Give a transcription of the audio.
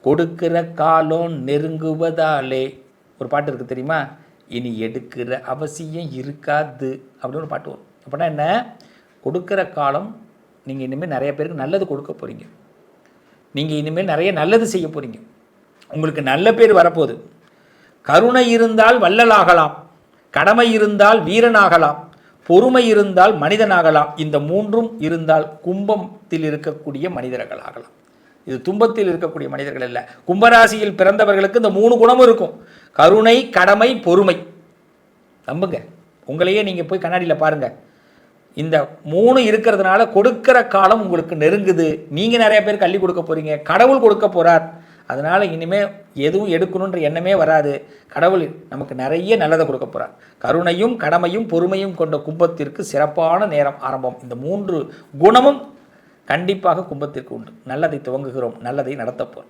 கொடுக்கிற காலம் நெருங்குவதாலே. ஒரு பாட்டு இருக்குது தெரியுமா? இனி எடுக்கிற அவசியம் இருக்காது அப்படின்னு ஒரு பாட்டு வரும். அப்படின்னா என்ன? கொடுக்குற காலம், நீங்கள் இனிமேல் நிறைய பேருக்கு நல்லது கொடுக்க போகிறீங்க. நீங்கள் இனிமேல் நிறைய நல்லது செய்ய போகிறீங்க. உங்களுக்கு நல்ல பேர் வரப்போகுது. கருணை இருந்தால் வள்ளலாகலாம், கடமை இருந்தால் வீரனாகலாம், பொறுமை இருந்தால் மனிதனாகலாம். இந்த மூன்றும் இருந்தால் கும்பத்தில் இருக்கக்கூடிய மனிதர்கள் ஆகலாம். இது துன்பத்தில் இருக்கக்கூடிய மனிதர்கள் அல்ல. கும்பராசியில் பிறந்தவர்களுக்கு இந்த 3 குணமும் இருக்கும். கருணை, கடமை, பொறுமை. நம்புங்க, உங்களையே நீங்கள் போய் கண்ணாடியில் பாருங்கள். இந்த 3 இருக்கிறதுனால கொடுக்கிற காலம் உங்களுக்கு நெருங்குது. நீங்கள் நிறைய பேருக்கு அள்ளி கொடுக்க போகிறீங்க, கடவுள் கொடுக்க போகிறார். அதனால் இனிமேல் எதுவும் எடுக்கணுன்ற எண்ணமே வராது. கடவுள் நமக்கு நிறைய நல்லதை கொடுக்க போகிறார். கருணையும் கடமையும் பொறுமையும் கொண்ட கும்பத்திற்கு சிறப்பான நேரம் ஆரம்பம். இந்த 3 குணமும் கண்டிப்பாக கும்பத்திற்கு உண்டு. நல்லதை துவங்குகிறோம், நல்லதை நடத்தப்போம்.